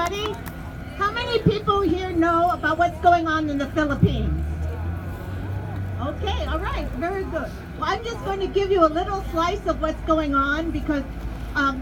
everybody. How many people here know about what's going on in the Philippines? Okay, all right, very good. Well, I'm just going to give you a little slice of what's going on because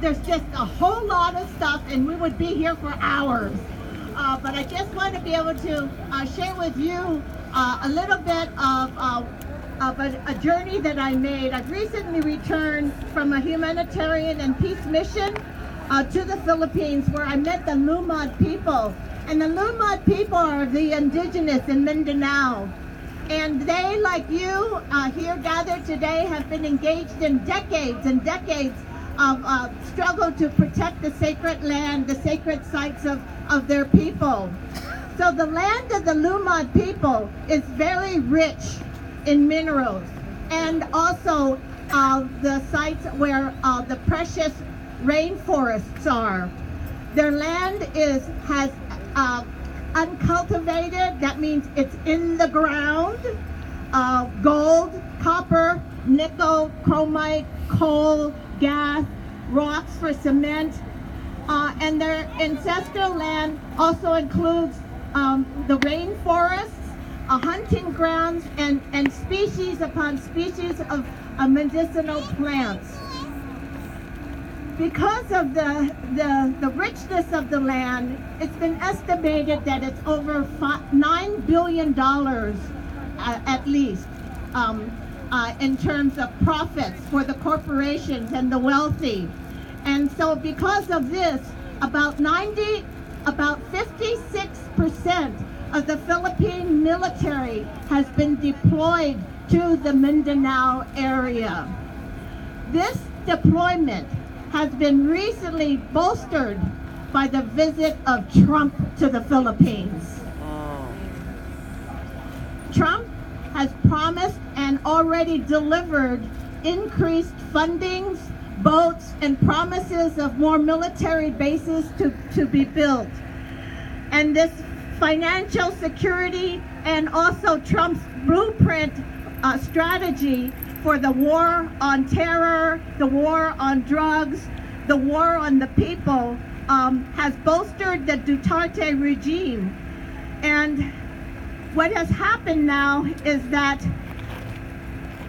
there's just a whole lot of stuff and we would be here for hours. But I just want to be able to share with you a little bit of a journey that I made. I've recently returned from a humanitarian and peace mission to the Philippines where I met the Lumad people. And the Lumad people are the indigenous in Mindanao. And they, like you here gathered today, have been engaged in decades and decades of struggle to protect the sacred land, the sacred sites of their people. So the land of the Lumad people is very rich in minerals and also the sites where the precious rainforests are. Their land has uncultivated, that means it's in the ground, gold, copper, nickel, chromite, coal, gas, rocks for cement, and their ancestral land also includes the rainforests, hunting grounds, and species upon species of medicinal plants. Because of the richness of the land, it's been estimated that it's over $9 billion at least in terms of profits for the corporations and the wealthy. And so because of this, about 56% of the Philippine military has been deployed to the Mindanao area. This deployment has been recently bolstered by the visit of Trump to the Philippines. Trump has promised and already delivered increased fundings, boats, and promises of more military bases to be built. And this financial security and also Trump's blueprint strategy for the war on terror, the war on drugs, the war on the people has bolstered the Duterte regime. And what has happened now is that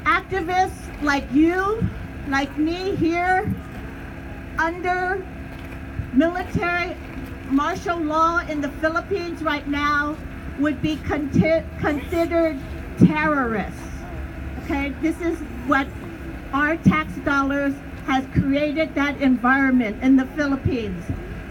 activists like you, like me here, under military martial law in the Philippines right now would be considered terrorists. Okay, this is what our tax dollars has created that environment in the Philippines.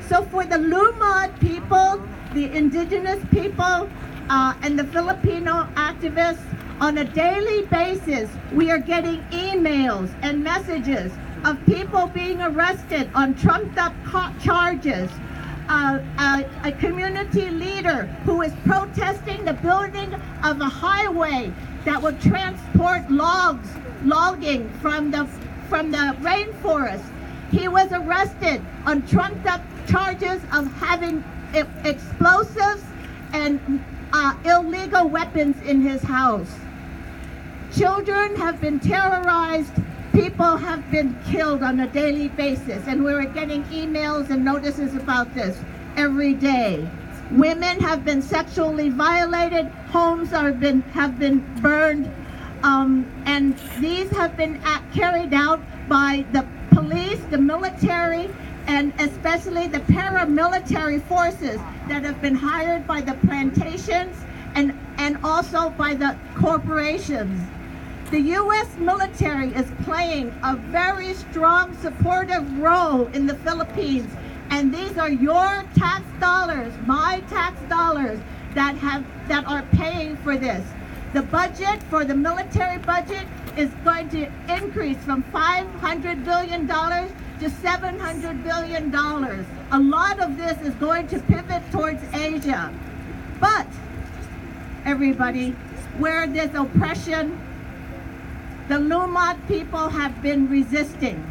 So for the Lumad people, the indigenous people, and the Filipino activists, on a daily basis, we are getting emails and messages of people being arrested on trumped-up charges. A community leader who is protesting the building of a highway that would transport logging from the rainforest. He was arrested on trumped-up charges of having explosives and illegal weapons in his house. Children have been terrorized. People have been killed on a daily basis, and we're getting emails and notices about this every day. Women have been sexually violated. Homes have been burned, and these have been carried out by the police, the military, and especially the paramilitary forces that have been hired by the plantations and also by the corporations. The U.S. military is playing a very strong supportive role in the Philippines, and these are your tax dollars, my tax dollars, that are paying for this. The budget for the military budget is going to increase from $500 billion to $700 billion. A lot of this is going to pivot towards Asia. But, everybody, where there's oppression, the Lumad people have been resisting.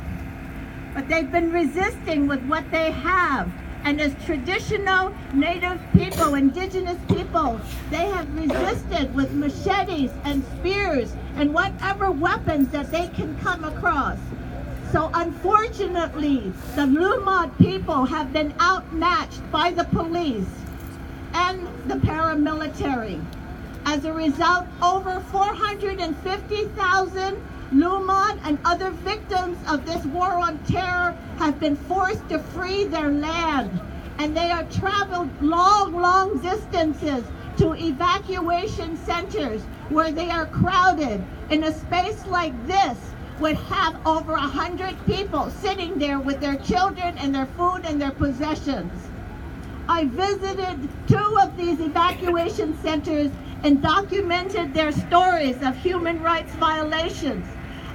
But they've been resisting with what they have. And as traditional native people, indigenous people, they have resisted with machetes and spears and whatever weapons that they can come across. So unfortunately, the Lumad people have been outmatched by the police and the paramilitary. As a result, over 450,000 Lumad and other victims of this war on terror have been forced to flee their land, and they are traveled long distances to evacuation centers where they are crowded. In a space like this would have over 100 people sitting there with their children and their food and their possessions. I visited 2 of these evacuation centers and documented their stories of human rights violations.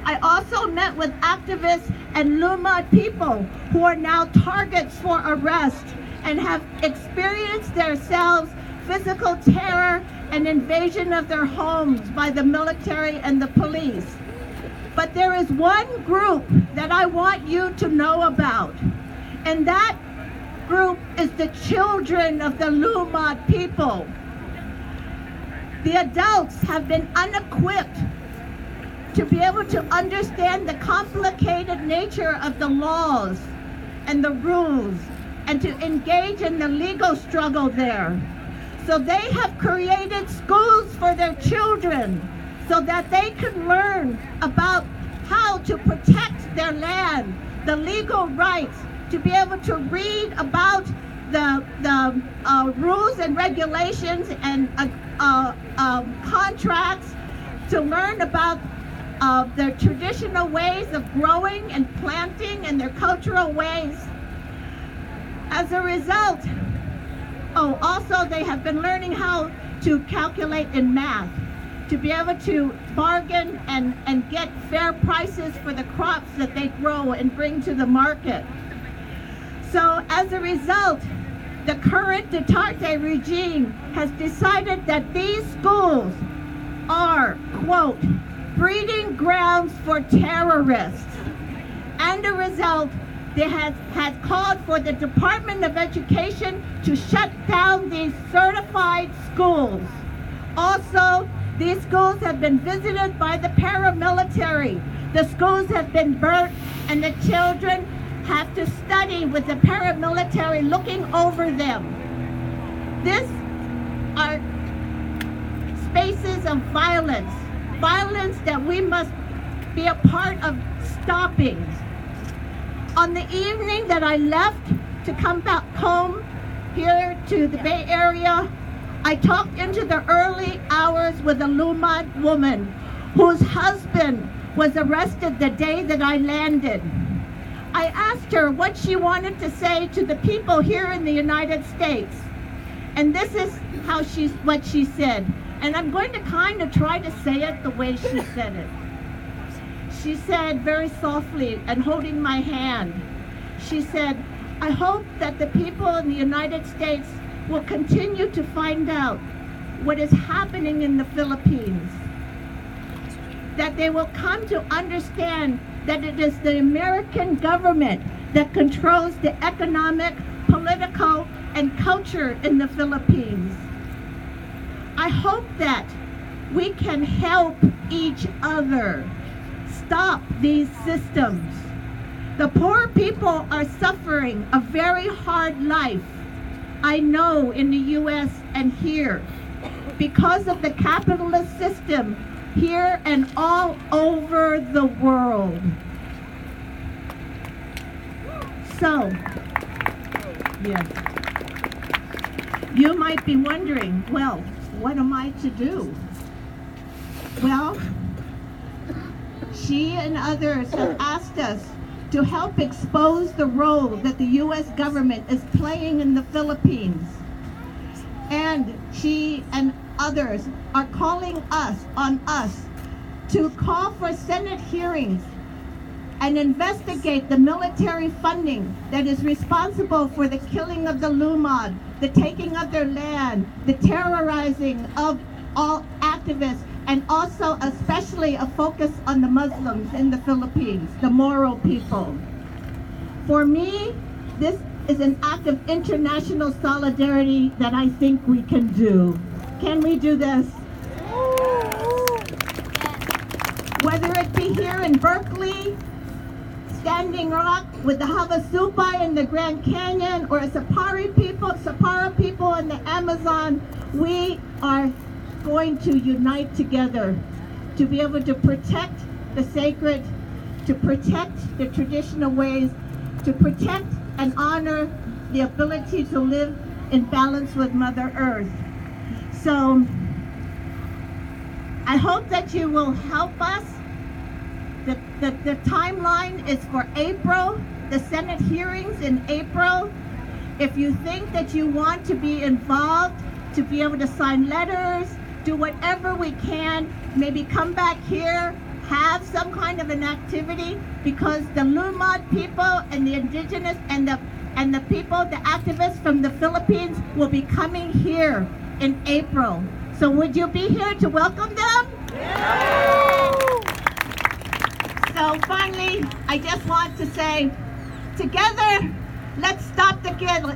I also met with activists and Lumad people who are now targets for arrest and have experienced themselves physical terror and invasion of their homes by the military and the police. But there is one group that I want you to know about, and that group is the children of the Lumad people. The adults have been unequipped to be able to understand the complicated nature of the laws and the rules and to engage in the legal struggle there. So they have created schools for their children so that they can learn about how to protect their land, the legal rights, to be able to read about the rules and regulations and contracts, to learn about their traditional ways of growing and planting and their cultural ways. As a result, also they have been learning how to calculate in math, to be able to bargain and get fair prices for the crops that they grow and bring to the market. So as a result, the current Duterte regime has decided that these schools are, quote, breeding grounds for terrorists. And a result, they had called for the Department of Education to shut down these certified schools. Also, these schools have been visited by the paramilitary. The schools have been burnt, and the children have to study with the paramilitary looking over them. These are spaces of violence that we must be a part of stopping. On the evening that I left to come back home here to the Bay Area, I talked into the early hours with a Lumad woman whose husband was arrested the day that I landed. I asked her what she wanted to say to the people here in the United States. And this is what she said. And I'm going to kind of try to say it the way she said it. She said very softly and holding my hand, she said, I hope that the people in the United States will continue to find out what is happening in the Philippines. That they will come to understand that it is the American government that controls the economic, political, and culture in the Philippines. I hope that we can help each other stop these systems. The poor people are suffering a very hard life, I know, in the U.S. and here, because of the capitalist system here and all over the world. So, yes, you might be wondering, well, what am I to do? Well, she and others have asked us to help expose the role that the U.S. government is playing in the Philippines. And she and others are calling on us to call for Senate hearings and investigate the military funding that is responsible for the killing of the Lumad, the taking of their land, the terrorizing of all activists, and also especially a focus on the Muslims in the Philippines, the Moro people. For me, this is an act of international solidarity that I think we can do. Can we do this? Whether it be here in Berkeley Standing Rock, with the Havasupai in the Grand Canyon, or Sapara people in the Amazon, we are going to unite together to be able to protect the sacred, to protect the traditional ways, to protect and honor the ability to live in balance with Mother Earth. So I hope that you will help us. The timeline is for April, the Senate hearings in April. If you think that you want to be involved, to be able to sign letters, do whatever we can, maybe come back here, have some kind of an activity, because the Lumad people and the Indigenous and the people, the activists from the Philippines will be coming here in April. So would you be here to welcome them? Yeah. So finally, I just want to say, together, let's stop the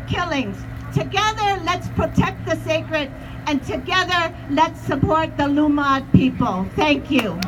killings. Together, let's protect the sacred. And together, let's support the Lumad people. Thank you.